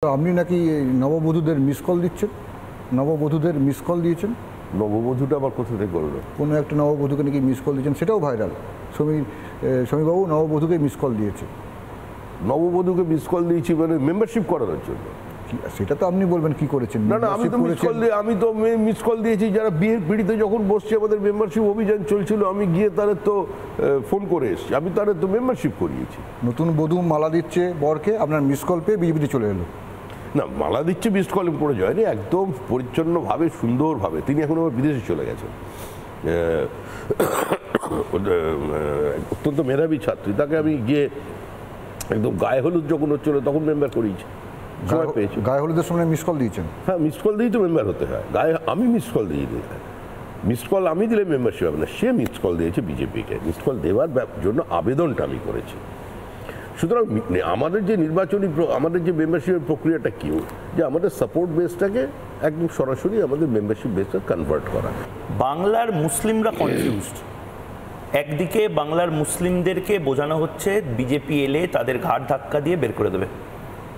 আপনি নাকি নববধূদের miss call দিচ্ছেন, নববধূদের মিস কল দিয়েছেন। নববধূটা আবার কোথা থেকে করলো? কোনো একটা নববধূকে নাকি মিস কল দিয়েছেন, সেটাও ভাইরাল। সমীরবাবু নববধূকে মিস কল দিয়েছে। নববধূকে মিস কল দিয়েছি মানে মেম্বারশিপ করানোর জন্য? সেটা তো আপনি বলবেন কি করেছেন। না না, আমি তো মিস কল দিয়েছি যারা বিয়ের পিড়িতে যখন বসছে, আমাদের মেম্বারশিপ অভিযান চলছিল, আমি গিয়ে তাদের তো ফোন করে এসেছি, আমি তাদের তো মেম্বারশিপ করিয়েছি। নতুন বধূ মালা দিচ্ছে বরকে, আপনার মিস কল পেয়ে বিজেপিতে চলে এলো? না, মালা দিচ্ছে মিস কল করে যায়নি, একদম পরিচ্ছন্নভাবে সুন্দরভাবে। তিনি এখন আবার বিদেশে চলে গেছেন, অত্যন্ত মেধাবী ছাত্রী। তাকে আমি গিয়ে একদম গায়ে হলুদ যখন হচ্ছিল তখন মেম্বার করিয়েছি, সময় পেয়েছি। গায়ে হলুদের সময় মিস কল দিয়েছেন? হ্যাঁ, মিস কল দিয়েই তো মেম্বার হতে হয়। আমি মিস কল দিইনি। মিস কল আমি দিলে মেম্বারশিপ হবে না, সে মিস কল দিয়েছে বিজেপিকে। মিস কল দেওয়ার জন্য আবেদনটা আমি করেছি। সুতরাং আমাদের যে আমাদের যে মেম্বারশিপের প্রক্রিয়াটা কি, যে আমাদের সাপোর্ট বেসটাকে একদম সরাসরি আমাদের মেম্বারশিপ বেসটা কনভার্ট করা। বাংলার মুসলিমরা কনফিউজড। একদিকে বাংলার মুসলিমদেরকে বোঝানো হচ্ছে বিজেপি এলে তাদের ঘাড় ধাক্কা দিয়ে বের করে দেবে,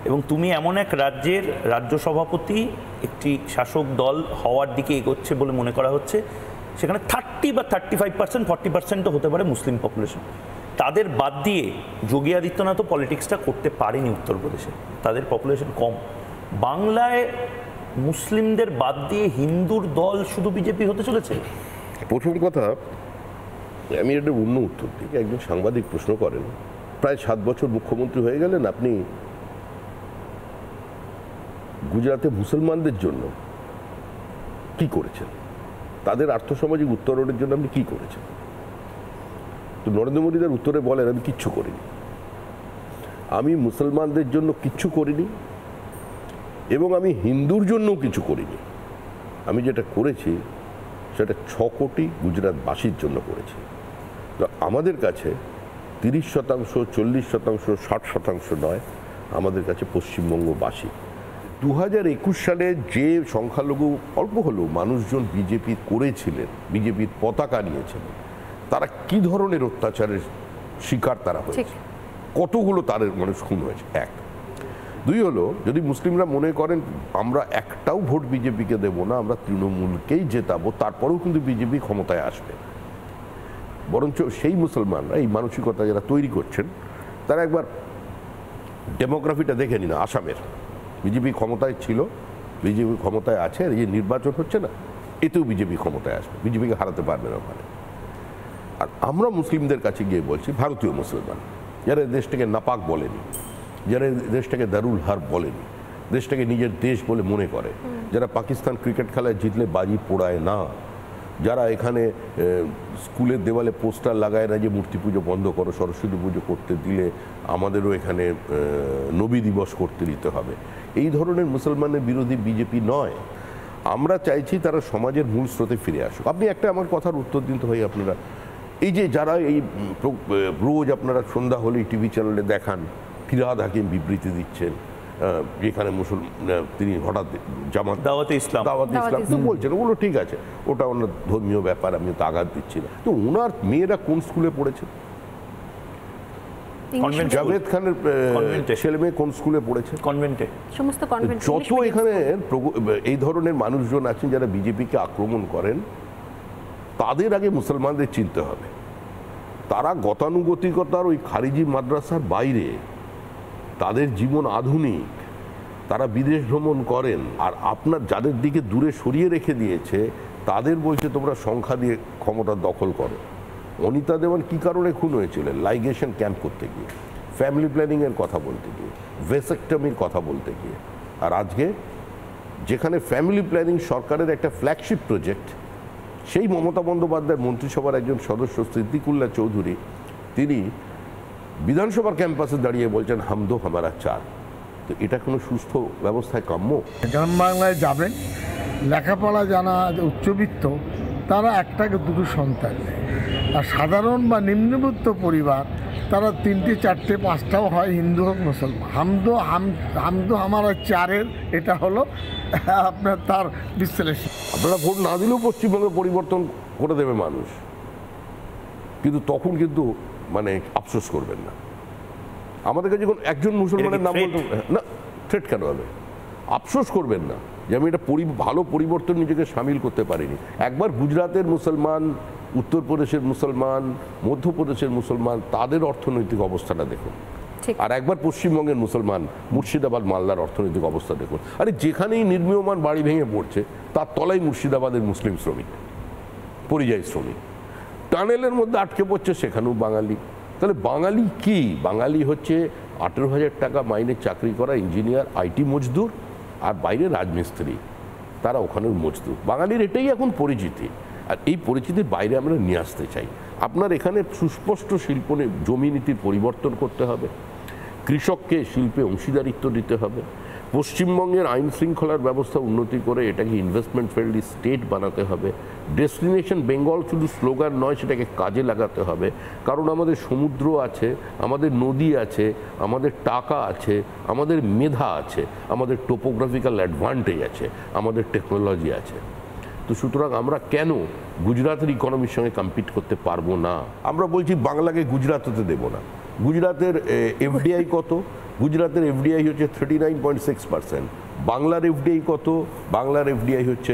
এবং তুমি এমন এক রাজ্যের রাজ্য সভাপতি, একটি শাসক দল হওয়ার দিকে এগোচ্ছে বলে মনে করা হচ্ছে, সেখানে 30 বা 35%, 40%ও হতে পারে মুসলিম পপুলেশন। তাদের বাদ দিয়ে যোগী আদিত্যনাথও পলিটিক্সটা করতে পারেনি উত্তরপ্রদেশে, তাদের পপুলেশন কম। বাংলায় মুসলিমদের বাদ দিয়ে হিন্দুর দল শুধু বিজেপি হতে চলেছে। প্রথম কথা, আমি একটা অন্য উত্তর দিই। একজন সাংবাদিক প্রশ্ন করেন, প্রায় 7 বছর মুখ্যমন্ত্রী হয়ে গেলেন, আপনি গুজরাটে মুসলমানদের জন্য কি করেছেন, তাদের আর্থসামাজিক উত্তরণের জন্য আপনি কি করেছেন? তো নরেন্দ্র মোদী তার উত্তরে বলেন, আমি কিচ্ছু করিনি, আমি মুসলমানদের জন্য কিচ্ছু করিনি, এবং আমি হিন্দুর জন্যও কিছু করিনি। আমি যেটা করেছি সেটা 6 কোটি গুজরাটবাসীর জন্য করেছি। তো আমাদের কাছে 30%, 40%, 60% নয়, আমাদের কাছে পশ্চিমবঙ্গবাসী। 2021 সালে যে সংখ্যালঘু অল্প হলেও মানুষজন বিজেপি করেছিলেন, বিজেপির পতাকা নিয়েছিলেন, তারা কি ধরনের অত্যাচারের শিকার তারা হয়েছে, কতগুলো তাদের মানুষ খুন হয়েছে। 1, 2 হলো, যদি মুসলিমরা মনে করেন আমরা একটাও ভোট বিজেপিকে দেব না, আমরা তৃণমূলকেই জেতাবো, তারপরেও কিন্তু বিজেপি ক্ষমতায় আসবে। বরঞ্চ সেই মুসলমানরা এই মানসিকতা যারা তৈরি করছেন, তারা একবার ডেমোগ্রাফিটা দেখে নিন। আসামের বিজেপি ক্ষমতায় ছিল, বিজেপি ক্ষমতায় আছে, এই যে নির্বাচন হচ্ছে না, এতেও বিজেপি ক্ষমতায় আসবে, বিজেপিকে হারাতে পারবে না ওখানে। আর আমরা মুসলিমদের কাছে গিয়ে বলছি, ভারতীয় মুসলমান যারা দেশটাকে নাপাক বলেনি, যারা দেশটাকে দারুল হার্ব বলেনি, দেশটাকে নিজের দেশ বলে মনে করে, যারা পাকিস্তান ক্রিকেট খেলায় জিতলে বাজি পোড়ায় না, যারা এখানে স্কুলের দেওয়ালে পোস্টার লাগায় না যে মূর্তি পুজো বন্ধ করো, সরস্বতী পুজো করতে দিলে আমাদেরও এখানে নবী দিবস করতে দিতে হবে, এই ধরনের মুসলমানের বিরোধী বিজেপি নয়। আমরা চাইছি তারা সমাজের মূল স্রোতে ফিরে আসুক। আপনি একটা আমার কথার উত্তর দিতে হয়, আপনারা এই যে যারা এই রোজ আপনারা সন্ধ্যা হলেই টিভি চ্যানেলে দেখান ফিরহাদ হাকিম বিবৃতি দিচ্ছেন, যেখানে তিনি হঠাৎ দাওয়াতে ইসলাম বলছেন, ওগুলো ঠিক আছে, ওটা ওনার ধর্মীয় ব্যাপার, আমি তো আঘাত দিচ্ছি না। তো ওনার মেয়েরা কোন স্কুলে পড়েছে? জাভেদ খানের ছেলে মেয়ে কোন স্কুলে পড়েছে? কনভেন্টে। যত এখানে এই ধরনের মানুষজন আছেন যারা বিজেপিকে আক্রমণ করেন, তাদের আগে মুসলমানদের চিনতে হবে। তারা গতানুগতিকতার ওই খারিজি মাদ্রাসার বাইরে, তাদের জীবন আধুনিক, তারা বিদেশ ভ্রমণ করেন। আর আপনার যাদের দিকে দূরে সরিয়ে রেখে দিয়েছে তাদের বলছে তোমরা সংখ্যা দিয়ে ক্ষমতা দখল করো। অনিতা দেওয়ান কী কারণে খুন হয়েছিলেন? লাইগেশন ক্যাম্প করতে গিয়ে, ফ্যামিলি প্ল্যানিংয়ের কথা বলতে গিয়ে, ভেসেক্টমির কথা বলতে গিয়ে। আর আজকে যেখানে ফ্যামিলি প্ল্যানিং সরকারের একটা ফ্ল্যাগশিপ প্রজেক্ট, সেই মমতা বন্দ্যোপাধ্যায়ের মন্ত্রিসভার একজন সদস্য সিদ্দিকুল্লাহ চৌধুরী, তিনি বিধানসভার ক্যাম্পাসে দাঁড়িয়ে বলছেন হাম দো হামারা চার। তো এটা কোনো সুস্থ ব্যবস্থায় কাম্য? গ্রাম বাংলায় যাবেন, লেখাপড়া জানা উচ্চবিত্ত, তারা একটাকে দুটো সন্তান নেয়। আর সাধারণ বা নিম্নবিত্ত পরিবার, তারা 3টে 4টে 5টাও হয়, হিন্দু হোক মুসলমান। হামদো হামারা চারের এটা হলো আপনার তার বিশ্লেষণ। আপনারা ভোট না দিলেও পশ্চিমবঙ্গে পরিবর্তন করে দেবে মানুষ, কিন্তু তখন কিন্তু আফসোস করবেন না। আমাদের কাছে যখন একজন মুসলমানের নাম বলতে না, থ্রেট কেন হবে? আফসোস করবেন না যে আমি এটা ভালো পরিবর্তন নিজেকে সামিল করতে পারিনি। একবার গুজরাটের মুসলমান, উত্তরপ্রদেশের মুসলমান, মধ্যপ্রদেশের মুসলমান, তাদের অর্থনৈতিক অবস্থাটা দেখুন, আর একবার পশ্চিমবঙ্গের মুসলমান, মুর্শিদাবাদ মালদার অর্থনৈতিক অবস্থা দেখুন। আরে যেখানেই নির্মীয়মান বাড়ি ভেঙে পড়ছে তার তলায় মুর্শিদাবাদের মুসলিম শ্রমিক, পরিযায়ী শ্রমিক। টানেলের মধ্যে আটকে পড়ছে, সেখানেও বাঙালি। তাহলে বাঙালি কি? বাঙালি হচ্ছে 18,000 টাকা মাইনে চাকরি করা ইঞ্জিনিয়ার, আইটি মজদুর, আর বাইরে রাজমিস্ত্রি, তারা ওখানের মজদুর। বাঙালির এটাই এখন পরিচিতি, আর এই পরিচিতির বাইরে আমরা নিয়ে আসতে চাই। আপনার এখানে সুস্পষ্ট শিল্প জমি নীতির পরিবর্তন করতে হবে, কৃষককে শিল্পে অংশীদারিত্ব দিতে হবে, পশ্চিমবঙ্গের আইন শৃঙ্খলার ব্যবস্থা উন্নতি করে এটাকে ইনভেস্টমেন্ট ফ্রেন্ডলি স্টেট বানাতে হবে। ডেস্টিনেশন বেঙ্গল শুধু স্লোগান নয়, সেটাকে কাজে লাগাতে হবে। কারণ আমাদের সমুদ্র আছে, আমাদের নদী আছে, আমাদের টাকা আছে, আমাদের মেধা আছে, আমাদের টোপোগ্রাফিক্যাল অ্যাডভান্টেজ আছে, আমাদের টেকনোলজি আছে। তো সুতরাং আমরা কেন গুজরাটের ইকোনমির সঙ্গে কম্পিট করতে পারবো না? আমরা বলছি বাংলাকে গুজরাট হতে দেবো না। গুজরাটের এফডিআই কত? গুজরাটের এফডিআই হচ্ছে 39.6%। বাংলার এফডিআই কত? বাংলার এফডিআই হচ্ছে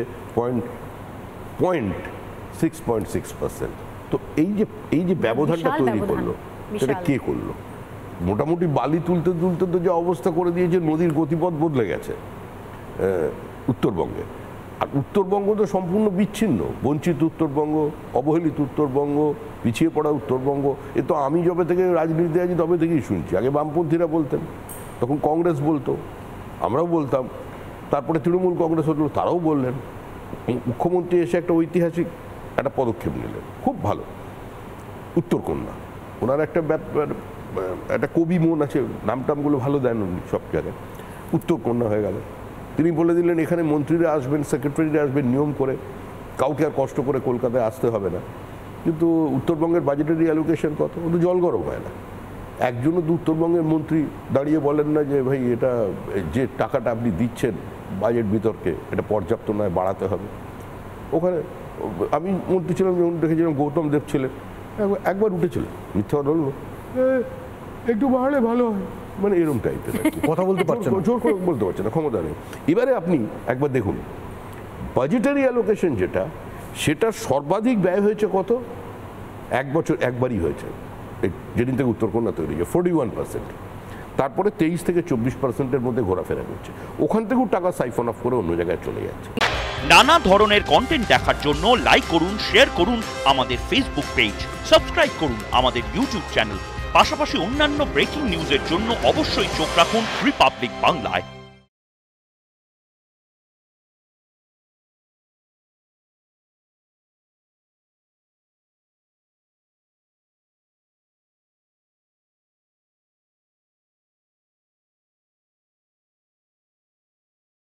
6.6%। তো এই যে ব্যবধানটা তৈরি করলো, সেটা কে করলো? মোটামুটি বালি তুলতে তুলতে তো যে অবস্থা করে দিয়েছে, নদীর গতিপথ বদলে গেছে উত্তরবঙ্গে। আর উত্তরবঙ্গ তো সম্পূর্ণ বিচ্ছিন্ন, বঞ্চিত উত্তরবঙ্গ, অবহেলিত উত্তরবঙ্গ, পিছিয়ে পড়া উত্তরবঙ্গ। এ তো আমি যবে থেকে রাজনীতিতে আছি তবে থেকেই শুনছি। আগে বামপন্থীরা বলতেন, তখন কংগ্রেস বলতো, আমরাও বলতাম, তারপরে তৃণমূল কংগ্রেস হলো, তারাও বললেন। মুখ্যমন্ত্রী এসে একটা ঐতিহাসিক একটা পদক্ষেপ নিলেন, খুব ভালো। উত্তরকন্যা, ওনার একটা কবি মন আছে, নামটামগুলো ভালো দেন উনি সব জায়গায়। উত্তরকন্যা হয়ে গেল। তিনি বলে দিলেন এখানে মন্ত্রীরা আসবেন, সেক্রেটারিরা আসবেন নিয়ম করে, কাউকে আর কষ্ট করে কলকাতায় আসতে হবে না। কিন্তু উত্তরবঙ্গের বাজেটারি অ্যালোকেশন কত? ও তো জল গরম হয় না। একজনও তো উত্তরবঙ্গের মন্ত্রী দাঁড়িয়ে বলেন না যে ভাই এটা যে টাকাটা আপনি দিচ্ছেন বাজেট বিতর্কে, এটা পর্যাপ্ত নয়, বাড়াতে হবে। ওখানে আমি মন্ত্রী ছিলাম যখন দেখেছিলাম, গৌতম দেব ছিলেন, একবার উঠেছিলেন, মিথ্যা কথা বলবো, একটু বাড়লে ভালো হয়, মানে এরকম টাইপের কথা বলতে পারছেন, জোর করে বলতে পারছে না, ক্ষমতা নেই। এবারে আপনি একবার দেখুন বাজেটারি অ্যালোকেশন যেটা, সেটা সর্বাধিক ব্যয় হয়েছে কত? এক বছর একবারই হয়েছে, যেদিন থেকে উত্তরকন্যা তৈরি হয়েছে, 41%। তারপরে 23 থেকে 24%-এর মধ্যে ঘোরাফেরা করছে। ওখান থেকেও টাকা সাইফন অফ করে অন্য জায়গায় চলে যাচ্ছে। নানা ধরনের কন্টেন্ট দেখার জন্য লাইক করুন, শেয়ার করুন আমাদের ফেসবুক পেজ, সাবস্ক্রাইব করুন আমাদের ইউটিউব চ্যানেল। পাশাপাশি অন্যান্য ব্রেকিং নিউজের জন্য অবশ্যই চোখ রাখুন রিপাবলিক বাংলায়।